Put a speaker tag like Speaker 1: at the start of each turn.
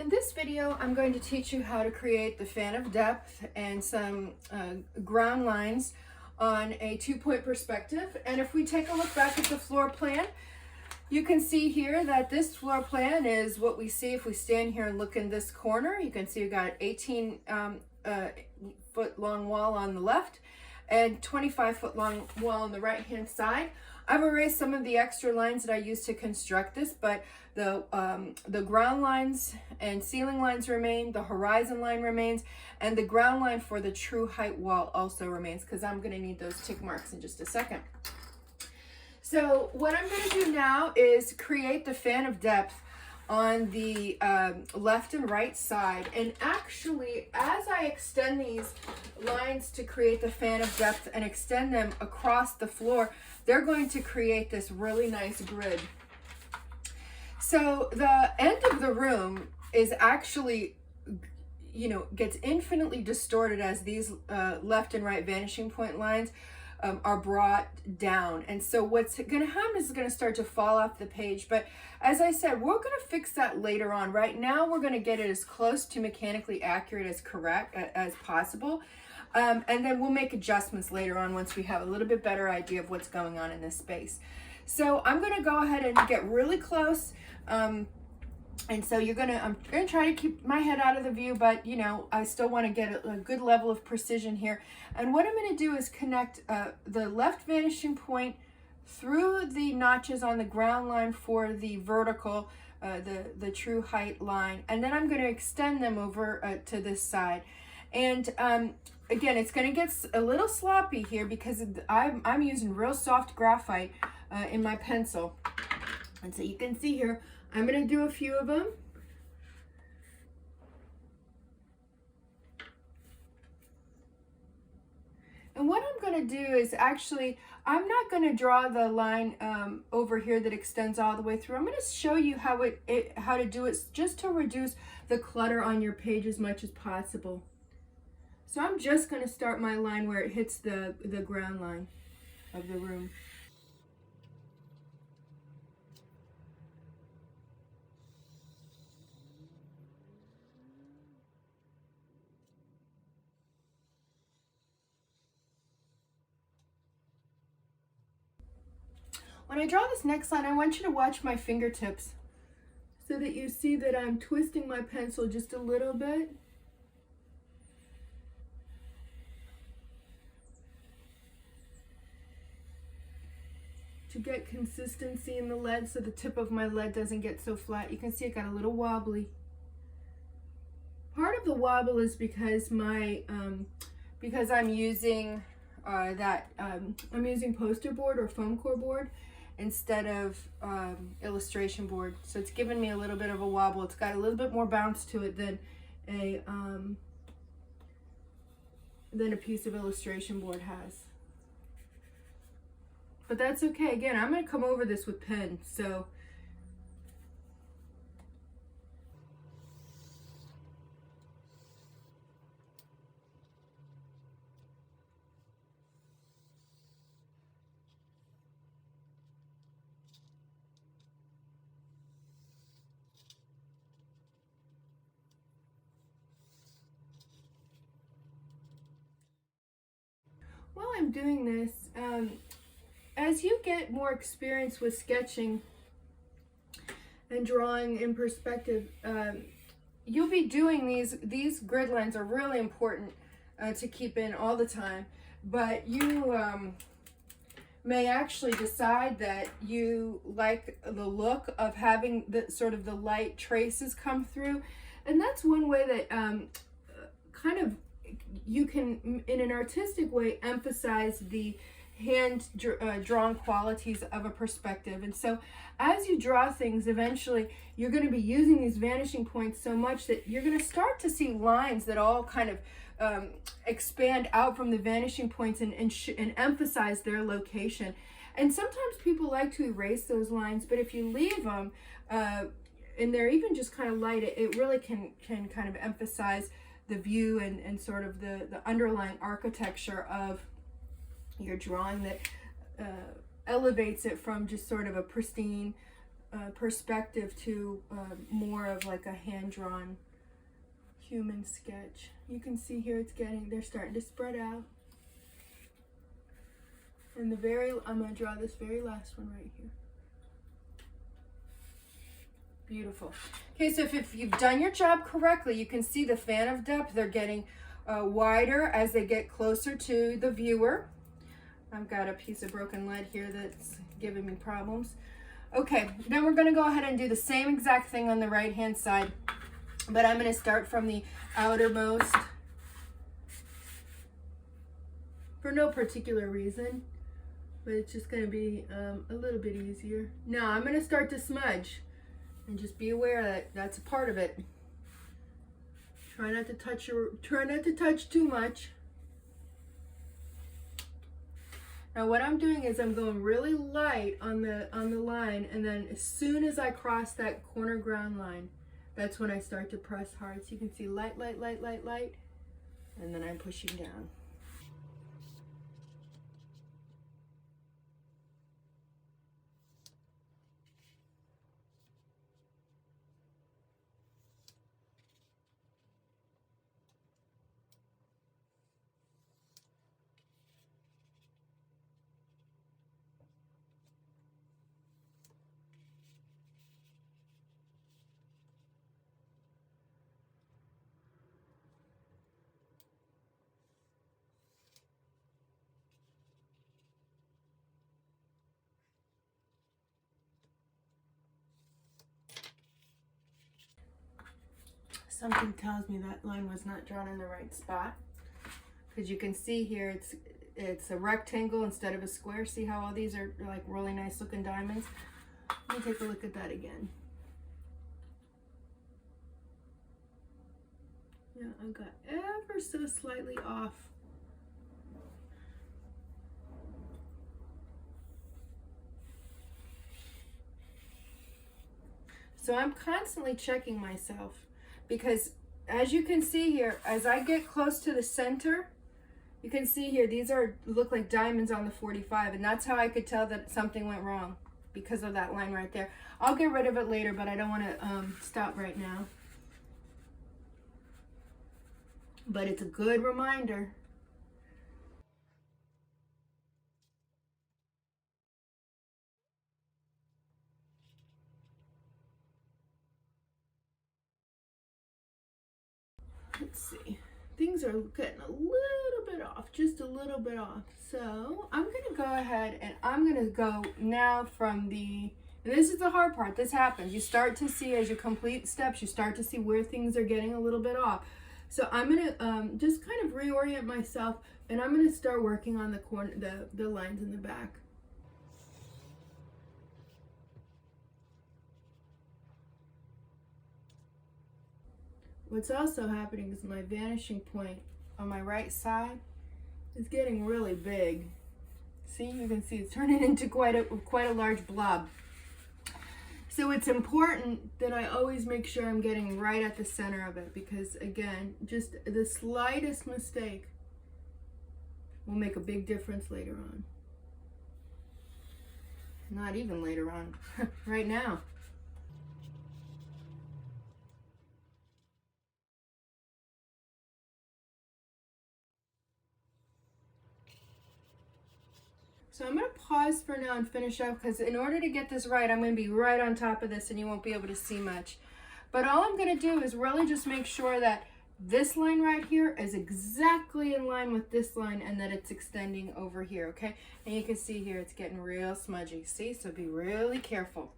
Speaker 1: In this video, I'm going to teach you how to create the fan of depth and some ground lines on a 2-point perspective. And if we take a look back at the floor plan, you can see here that this floor plan is what we see if we stand here and look in this corner. You can see we've got 18 foot long wall on the left and 25 foot long wall on the right hand side. I've erased some of the extra lines that I used to construct this, but the ground lines and ceiling lines remain, the horizon line remains, and the ground line for the true height wall also remains, because I'm going to need those tick marks in just a second. So what I'm going to do now is create the fan of depth on the left and right side. And actually, as I extend these lines to create the fan of depth and extend them across the floor, they're going to create this really nice grid. So the end of the room is actually, gets infinitely distorted as these left and right vanishing point lines are brought down. And so what's going to happen is it's going to start to fall off the page. But as I said, we're going to fix that later on. Right now, we're going to get it as close to mechanically accurate as possible. And then we'll make adjustments later on once we have a little bit better idea of what's going on in this space. So I'm going to go ahead and get really close. And so I'm going to try to keep my head out of the view, but I still want to get a good level of precision here. And what I'm going to do is connect the left vanishing point through the notches on the ground line for the vertical, the true height line. And then I'm going to extend them over to this side. And again, it's going to get a little sloppy here because I'm using real soft graphite in my pencil. And so you can see here, I'm going to do a few of them. And what I'm going to do is actually, I'm not going to draw the line over here that extends all the way through. I'm going to show you how to do it just to reduce the clutter on your page as much as possible. So I'm just going to start my line where it hits the ground line of the room. When I draw this next line, I want you to watch my fingertips so that you see that I'm twisting my pencil just a little bit. To get consistency in the lead so the tip of my lead doesn't get so flat. You can see it got a little wobbly. Part of the wobble is because because I'm using I'm using poster board or foam core board instead of illustration board. So it's given me a little bit of a wobble. It's got a little bit more bounce to it than a piece of illustration board has. But that's okay. Again, I'm going to come over this with pen. So while I'm doing this, as you get more experience with sketching and drawing in perspective, you'll be doing these grid lines are really important to keep in all the time, but you may actually decide that you like the look of having the sort of the light traces come through, and that's one way that kind of you can, in an artistic way, emphasize the hand drawn qualities of a perspective. And so as you draw things, eventually you're going to be using these vanishing points so much that you're going to start to see lines that all kind of expand out from the vanishing points and emphasize their location. And sometimes people like to erase those lines, but if you leave them and they're even just kind of light, it really can kind of emphasize the view and sort of the underlying architecture of your drawing that elevates it from just sort of a pristine perspective to more of like a hand-drawn human sketch. You can see here they're starting to spread out. And I'm going to draw this very last one right here. Beautiful. Okay, so if you've done your job correctly, you can see the fan of depth. They're getting wider as they get closer to the viewer. I've got a piece of broken lead here that's giving me problems. Okay, then we're going to go ahead and do the same exact thing on the right hand side, but I'm going to start from the outermost for no particular reason, but it's just going to be a little bit easier. Now I'm going to start to smudge, and just be aware that that's a part of it. Try not to touch too much. Now what I'm doing is I'm going really light on the line, and then as soon as I cross that corner ground line, that's when I start to press hard. So you can see light, light, light, light, light, and then I'm pushing down. Something tells me that line was not drawn in the right spot, because you can see here it's a rectangle instead of a square. See how all these are like really nice looking diamonds? Let me take a look at that again. Yeah, I got ever so slightly off. So I'm constantly checking myself, because as you can see here, as I get close to the center, you can see here, these look like diamonds on the 45, and that's how I could tell that something went wrong, because of that line right there. I'll get rid of it later, but I don't want to stop right now. But it's a good reminder. Let's see. Things are getting a little bit off, just a little bit off. So I'm going to go ahead and I'm going to go now from and this is the hard part. This happens. You start to see, as you complete steps, you start to see where things are getting a little bit off. So I'm going to just kind of reorient myself, and I'm going to start working on the corner, the lines in the back. What's also happening is my vanishing point on my right side is getting really big. See, you can see it's turning into quite a large blob. So it's important that I always make sure I'm getting right at the center of it, because again, just the slightest mistake will make a big difference later on. Not even later on, right now. So I'm going to pause for now and finish up, because in order to get this right, I'm going to be right on top of this and you won't be able to see much. But all I'm going to do is really just make sure that this line right here is exactly in line with this line, and that it's extending over here, okay? And you can see here it's getting real smudgy, see? So be really careful.